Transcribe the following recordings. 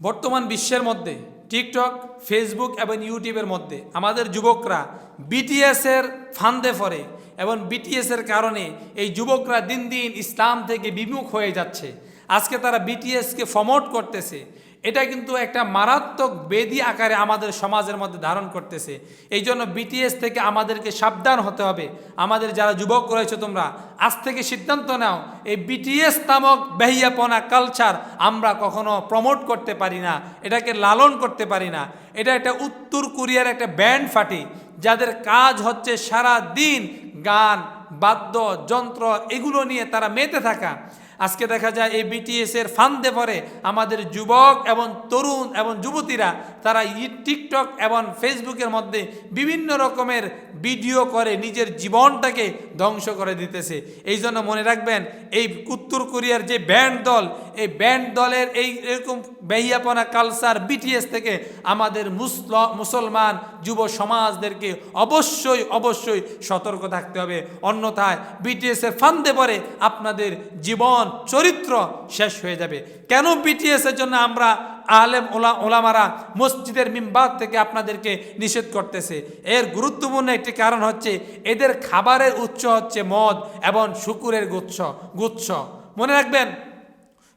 বর্তমান বিশ্বের মধ্যে টিকটক, ফেসবুক এবং ইউটিউবের মধ্যে আমাদের যুবকরা বিটিএসের ফান্দে পড়ে এবং বিটিএসের কারণে এই যুবকরা দিন দিন ইসলাম থেকে বিমুখ হয়ে যাচ্ছে। আজকে তারা বিটিএসকে প্রমোট করতেছে। এটা কিন্তু একটা মারাত্মক বেদি আকারে আমাদের সমাজের মধ্যে ধারণ করতেছে। এই জন্য বিটিএস থেকে আমাদেরকে সাবধান হতে হবে। আমাদের যারা যুবক রয়েছে, তোমরা আজ থেকে সিদ্ধান্ত নাও, এই বিটিএস নামক বেহিয়াপনা কালচার আমরা কখনো প্রমোট করতে পারি না, এটাকে লালন করতে পারি না। এটা একটা উত্তর কোরিয়ার একটা ব্যান্ড পার্টি, যাদের কাজ হচ্ছে সারা দিন গান, বাদ্য যন্ত্র এগুলো নিয়ে তারা মেতে থাকা। আজকে দেখা যায় এই বিটিএসের ফান্দে পড়ে আমাদের যুবক এবং তরুণ এবং যুবতীরা তারা টিকটক এবং ফেসবুকের মধ্যে বিভিন্ন রকমের ভিডিও করে নিজের জীবনটাকে ধ্বংস করে দিতেছে। এই জন্য মনে রাখবেন, এই উত্তর কোরিয়ার যে ব্যান্ড দল, এই ব্যান্ড দলের এই এরকম বেহিয়াপনা কালচার বিটিএস থেকে আমাদের মুসলমান যুব সমাজদেরকে অবশ্যই সতর্ক থাকতে হবে। অন্যথায় বিটিএসের ফান্দে পড়ে আপনাদের জীবন চরিত্র শেষ হয়ে যাবে। কেন বিটিএসের জন্য আমরা আলেম ওলামারা মসজিদের মিম্বার থেকে আপনাদেরকে নিষেধ করতেছে? এর গুরুত্বপূর্ণ একটি কারণ হচ্ছে এদের খাবারের উৎস হচ্ছে মদ এবং শুকুরের গুচ্ছ। মনে রাখবেন,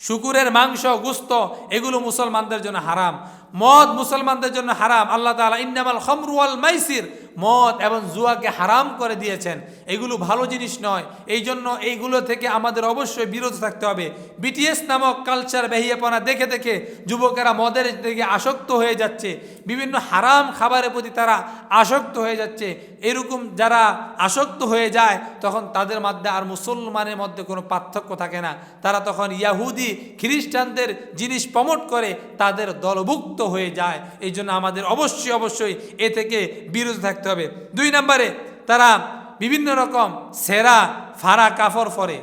শুকুরের মাংস, গোশত এগুলো মুসলমানদের জন্য হারাম। মদ মুসলমানদের জন্য হারাম। আল্লাহ তাআলা ইন্নামাল খামরু ওয়াল মাইসির, মদ এবং জুয়াকে হারাম করে দিয়েছেন। এগুলো ভালো জিনিস নয়। এই জন্য এইগুলো থেকে আমাদের অবশ্যই বিরত থাকতে হবে। বিটিএস নামক কালচার বেহিয়াপনা দেখে দেখে যুবকেরা মদের দিকে আসক্ত হয়ে যাচ্ছে, বিভিন্ন হারাম খাবারের প্রতি তারা আসক্ত হয়ে যাচ্ছে। এরকম যারা আসক্ত হয়ে যায় তখন তাদের মধ্যে আর মুসলমানের মধ্যে কোনো পার্থক্য থাকে না। তারা তখন ইয়াহুদি খ্রিস্টানদের জিনিস প্রমোট করে তাদের দলভুক্ত হয়ে যায়। এই জন্য আমাদের অবশ্যই এ থেকে বিরত থাকতে হবে। 2 নম্বরে, তারা বিভিন্ন রকম সেরা ফাড়া কাপড় পরে।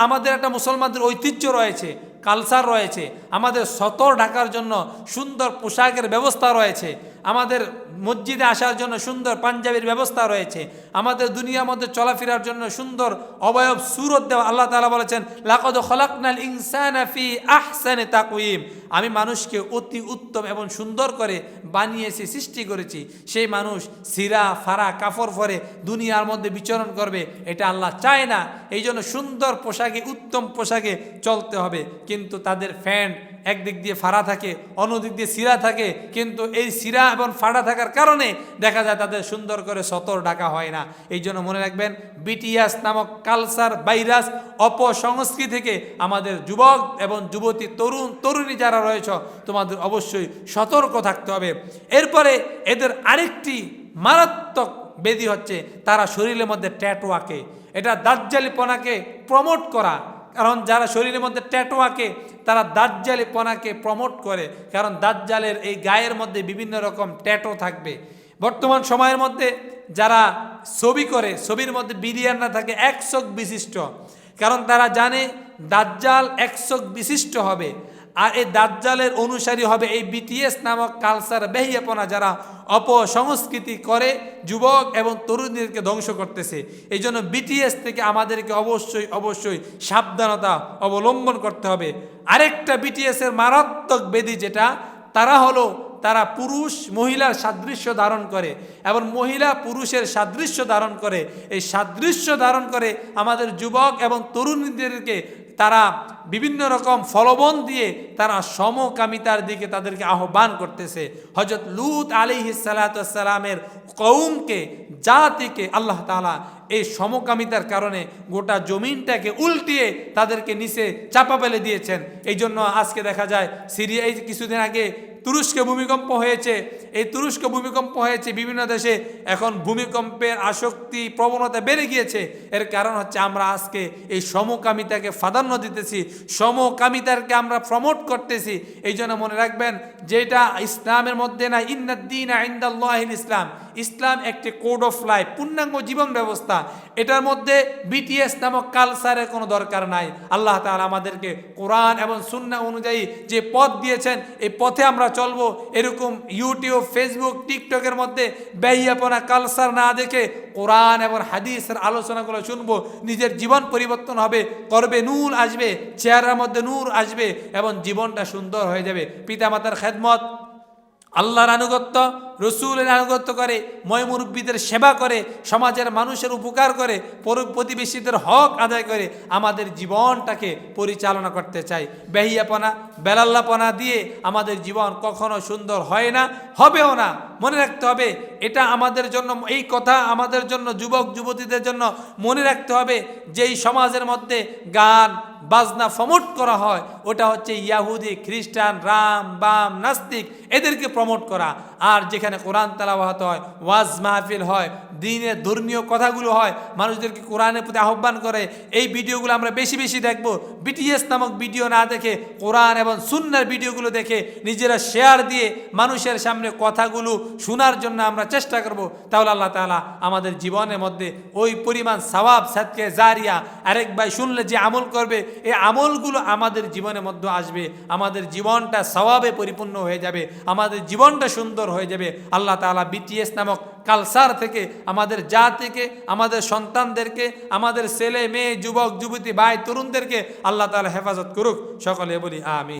আমাদের একটা মুসলমানদের ঐতিহ্য রয়েছে, কালচার রয়েছে, আমাদের সতর ঢাকার জন্য সুন্দর পোশাকের ব্যবস্থা রয়েছে, আমাদের মসজিদে আসার জন্য সুন্দর পাঞ্জাবির ব্যবস্থা রয়েছে, আমাদের দুনিয়ার মধ্যে চলাফেরার জন্য সুন্দর অবয়ব সুরত দেওয়া। আল্লাহ তাআলা বলেছেন, লাকাদ খলাকনাল ইনসানা ফি আহসানি তাকওয়িম, আমি মানুষকে অতি উত্তম এবং সুন্দর করে বানিয়েছি, সৃষ্টি করেছি। সেই মানুষ সিরা ফারা কাপড় পরে দুনিয়ার মধ্যে বিচরণ করবে, এটা আল্লাহ চায় না। এই জন্য সুন্দর পোশাকে, উত্তম পোশাকে চলতে হবে। কিন্তু তাদের ফ্যান্ট একদিক দিয়ে ফাড়া থাকে, অন্যদিক দিয়ে সিরা থাকে, কিন্তু এই সিরা এবং ফাড়া থাকার কারণে দেখা যায় তাদের সুন্দর করে সতর ঢাকা হয় না। এই জন্য মনে রাখবেন, বিটিএস নামক কালচার ভাইরাস অপসংস্কৃতি থেকে আমাদের যুবক এবং যুবতী, তরুণী যারা রয়েছে, তোমাদের অবশ্যই সতর্ক থাকতে হবে। এরপরে এদের আরেকটি মারাত্মক ব্যাধি হচ্ছে তারা শরীরের মধ্যে ট্যাটু আঁকে। এটা দাজ্জালিপনাকে প্রমোট করা। কারণ যারা শরীরের মধ্যে ট্যাটু আঁকে তারা দাজ্জালিপনাকে প্রমোট করে। কারণ দাজ্জালের এই গায়ের মধ্যে বিভিন্ন রকম ট্যাটু থাকবে। বর্তমান সময়ের মধ্যে যারা ছবি করে, ছবির মধ্যে বিলিয়ানরা থাকে 1 চোখ বিশিষ্ট। কারণ তারা জানে দাজ্জাল 1 চোখ বিশিষ্ট হবে, আর এই দাজ্জালের অনুসারী হবে এই বিটিএস নামক কালচার বেহিয়াপনা, যারা অপসংস্কৃতি করে যুবক এবং তরুণীদেরকে ধ্বংস করতেছে। এই জন্য বিটিএস থেকে আমাদেরকে অবশ্যই সাবধানতা অবলম্বন করতে হবে। আরেকটা বিটিএসের মারাত্মক ব্যাধি যেটা, তারা পুরুষ মহিলার সাদৃশ্য ধারণ করে এবং মহিলা পুরুষের সাদৃশ্য ধারণ করে। এই সাদৃশ্য ধারণ করে আমাদের যুবক এবং তরুণীদেরকে তারা বিভিন্ন রকম ফলবন দিয়ে তারা সমকামিতার দিকে তাদেরকে আহ্বান করতেছে। হযরত লূত আলাইহিস সালাতু ওয়াস সালামের কওমকে, জাতিকে আল্লাহ তাআলা এই সমকামিতার কারণে গোটা জমিনটাকে উল্টিয়ে তাদেরকে নিচে চাপা ফেলে দিয়েছেন। এই জন্য আজকে দেখা যায় সিরিয়ায় কিছুদিন আগে তুরস্কে ভূমিকম্প হয়েছে। এই তুরস্ক ভূমিকম্প হয়েছে, বিভিন্ন দেশে এখন ভূমিকম্পের আসক্তি প্রবণতা বেড়ে গিয়েছে। এর কারণ হচ্ছে আমরা আজকে এই সমকামিতাকে প্রাধান্য দিতেছি, সমকামিতাকে আমরা প্রমোট করতেছি। এই জন্য মনে রাখবেন, যেটা ইসলামের মধ্যে না, ইন্নাদ দীনা ইনদাল্লাহিল ইসলাম, ইসলাম একটি কোড অফ লাইফ, পূর্ণাঙ্গ জীবন ব্যবস্থা। এটার মধ্যে বিটিএস নামক কালচারের কোনো দরকার নাই। আল্লাহ তাআলা আমাদেরকে কোরআন এবং সুন্নাহ অনুযায়ী যে পথ দিয়েছেন এই পথে আমরা চলবো। এরকম ইউটিউব, ফেসবুক, টিকটকের মধ্যে বেহিয়াপনা কালচার না দেখে কোরআন এবং হাদিসের আলোচনাগুলো শুনবো, নিজের জীবন পরিবর্তন হবে, করবে নূর আসবে, চেহারার মধ্যে নূর আসবে এবং জীবনটা সুন্দর হয়ে যাবে। পিতামাতার খেদমত, আল্লাহর আনুগত্য, রসুলের আনুগত্য করে, ময়মুরব্বীদের সেবা করে, সমাজের মানুষের উপকার করে, প্রতিবেশীদের হক আদায় করে আমাদের জীবনটাকে পরিচালনা করতে চাই। বেহিয়াপনা, বেলাল্লাপনা দিয়ে আমাদের জীবন কখনো সুন্দর হয় না, হবেও না। মনে রাখতে হবে এটা আমাদের জন্য, এই কথা আমাদের জন্য, যুবক যুবতীদের জন্য মনে রাখতে হবে। যেই সমাজের মধ্যে গান বাজনা প্রমোট করা হয় ওটা হচ্ছে ইয়াহুদি, খ্রিস্টান, রাম বাম, নাস্তিক, এদেরকে প্রমোট করা। আর যেখানে কোরআন তেলাওয়াত হয়, ওয়াজ মাহফিল হয়, দ্বীনের ধর্মীয় কথাগুলো হয়, মানুষদেরকে কোরআনের প্রতি আহ্বান করে, এই ভিডিওগুলো আমরা বেশি বেশি দেখব। বিটিএস নামক ভিডিও না দেখে কোরআন এবং সুন্নাহর ভিডিওগুলো দেখে নিজেরা শেয়ার দিয়ে মানুষের সামনে কথাগুলো শোনার জন্য আমরা চেষ্টা করব। তাহলে আল্লাহ তাআলা আমাদের জীবনের মধ্যে ওই পরিমাণ সওয়াব, সাদকা জারিয়া, আরেক ভাই শুনলে যে আমল করবে এই আমলগুলো আমাদের জীবনের মধ্যে আসবে। আমাদের জীবনটা সওয়াবে পরিপূর্ণ হয়ে যাবে, আমাদের জীবনটা সুন্দর হয়ে যাবে। আল্লাহ তাআলা বিটিএস নামক কালচার থেকে আমাদের জাতিকে, আমাদের সন্তানদেরকে, আমাদের ছেলে মেয়ে, যুবক যুবতী, ভাই তরুণদেরকে আল্লাহ তাআলা হেফাজত করুক। সকলে বলি আমিন।